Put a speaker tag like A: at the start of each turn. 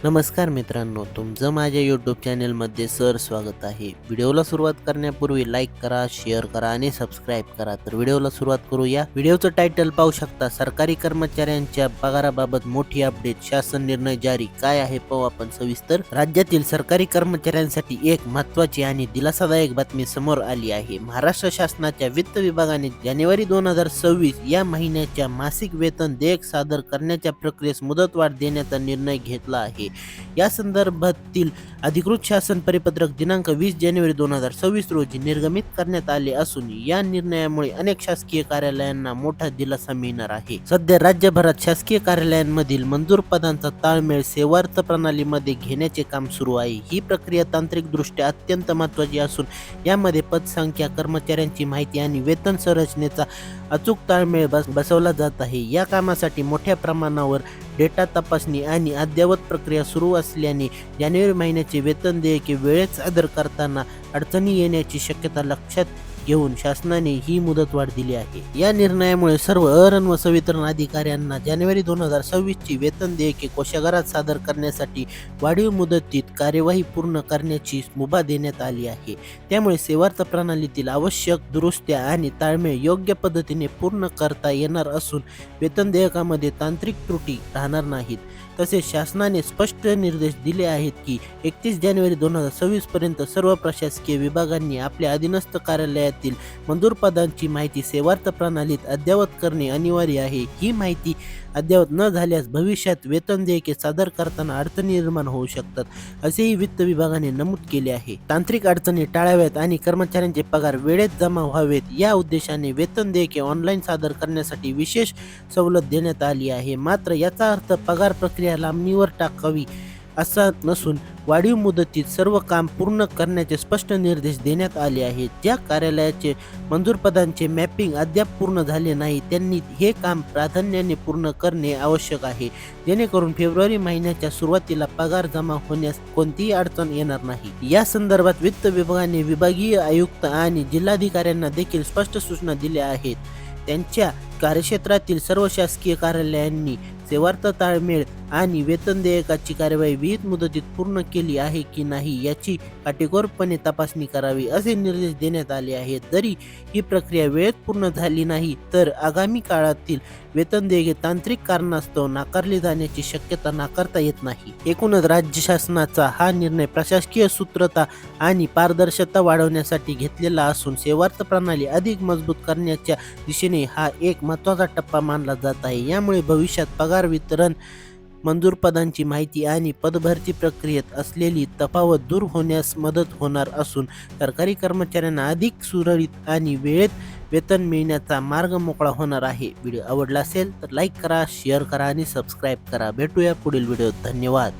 A: नमस्कार मित्रांनो, तुमचं माझ्या यूट्यूब चॅनलमध्ये स्वागत आहे. व्हिडिओला सुरुवात करण्यापूर्वी लाईक करा, शेअर करा आणि सबस्क्राईब करा. तर व्हिडिओला सुरुवात करूया. व्हिडिओचं टायटल पाहू शकता. सरकारी कर्मचाऱ्यांच्या पगाराबाबत मोठी अपडेट, शासन निर्णय जारी. काय आहे पाहू आपण सविस्तर. राज्यातील सरकारी कर्मचाऱ्यांसाठी एक महत्त्वाची आणि दिलासादायक बातमी समोर आली आहे. महाराष्ट्र शासनाच्या वित्त विभागाने जानेवारी 2026 या महिन्याच्या मासिक वेतन देयक सादर करण्याच्या प्रक्रियेस मुदतवाढ देण्याचा निर्णय घेतला आहे. या संदर्भातील अधिकृत शासन परिपत्रक दिनांक 20 जानेवारी 2026 रोजी निर्गमित करण्यात आले असून या निर्णयामुळे अनेक शासकीय कार्यालयांना मोठा दिलासा मिळणार आहे. सध्या राज्यभरात शासकीय कार्यालयांमधील मंजूर पदांचा ताळमेळ सेवार्थ प्रणालीमध्ये घेण्याचे काम सुरू आहे. ही प्रक्रिया तांत्रिकदृष्ट्या अत्यंत महत्त्वाची असून यामध्ये पदसंख्या, कर्मचाऱ्यांची माहिती आणि वेतन संरचनेचा अचूक ताळमेळ बसवला जात आहे. या कामासाठी मोठ्या प्रमाणावर डेटा तपासणी आणि अद्ययावत प्रक्रिया सुरू असल्याने जानेवारी महिन्याचे वेतन देयके वेळेत सादर करताना अडचणी येण्याची शक्यता लक्षात घेऊन शासनाने ही मुदतवाढ दिली आहे. या निर्णयामुळे सर्व अहरण व संवितरण अधिकाऱ्यांना जानेवारी 2026 ची वेतन देयके कोषागारात सादर करण्यासाठी वाढीव मुदतीत कार्यवाही पूर्ण करण्याची मुभा देण्यात आली आहे. त्यामुळे सेवार्थ प्रणालीतील आवश्यक दुरुस्त्या आणि ताळमेळ योग्य पद्धतीने पूर्ण करता येणार असून वेतन देयकामध्ये तांत्रिक त्रुटी राहणार नाहीत. तसेच शासनाने स्पष्ट निर्देश दिले आहेत की 31 जानेवारी 2026 पर्यंत सर्व प्रशासकीय विभागांनी आपल्या अधीनस्थ कार्यालयातील मंजूर पदांची माहिती सेवार्थ प्रणालीत अद्ययावत करणे अनिवार्य आहे. ही माहिती अद्ययावत न झाल्यास भविष्यात वेतन देयके सादर करताना अडचणी निर्माण होऊ शकतात, असेही वित्त विभागाने नमूद केले आहे. तांत्रिक अडचणी टाळाव्यात आणि कर्मचाऱ्यांचे पगार वेळेत जमा व्हावेत या उद्देशाने वेतन देयके ऑनलाईन सादर करण्यासाठी विशेष सवलत देण्यात आली आहे. मात्र याचा अर्थ पगार प्रक्रिया लांबणीवर टाकावी असा नसून वाढीव मुदतीत सर्व काम पूर्ण करण्याचे स्पष्ट निर्देश देण्यात आले आहेत. ज्या कार्यालयाचे मंजूर पदांचे मॅपिंग अद्याप पूर्ण झाले नाही त्यांनी हे काम प्राधान्याने पूर्ण करणे आवश्यक आहे, जेणेकरून फेब्रुवारी महिन्याच्या सुरुवातीला पगार जमा होण्यास कोणतीही अडचण येणार नाही. या संदर्भात वित्त विभागाने विभागीय आयुक्त आणि जिल्हाधिकाऱ्यांना देखील स्पष्ट सूचना दिल्या आहेत. त्यांच्या कार्यक्षेत्रातील सर्व शासकीय कार्यालयांनी सेवार्थ ताळमेळ आणि वेतन देयकाची कार्यवाही विहित मुदतीत पूर्ण केली आहे की नाही याची काटेकोरपणे तपासणी करावी, असे निर्देश देण्यात आले आहेत. जरी ही प्रक्रिया वेळेत पूर्ण झाली नाही तर आगामी काळातील वेतन देयके तांत्रिक कारणास्तव नाकारली जाण्याची शक्यता नाकारता येत नाही. एकूणच राज्य शासनाचा हा निर्णय प्रशासकीय सूत्रता आणि पारदर्शकता वाढवण्यासाठी घेतलेला असून सेवार्थ प्रणाली अधिक मजबूत करण्याच्या दिशेने हा एक महत्त्वाचा टप्पा मानला जात आहे. यामुळे भविष्यात पगार वितरण, मंजूर पदांची माहिती आणि पदभरती प्रक्रियेत असलेली तफावत दूर होण्यास मदत होणार असून सरकारी कर्मचाऱ्यांना अधिक सुरळीत आणि वेळेत वेतन मिळण्याचा मार्ग मोकळा होणार आहे. व्हिडिओ आवडला असेल तर लाईक करा, शेअर करा आणि सबस्क्राईब करा. भेटूया पुढील व्हिडिओत. धन्यवाद.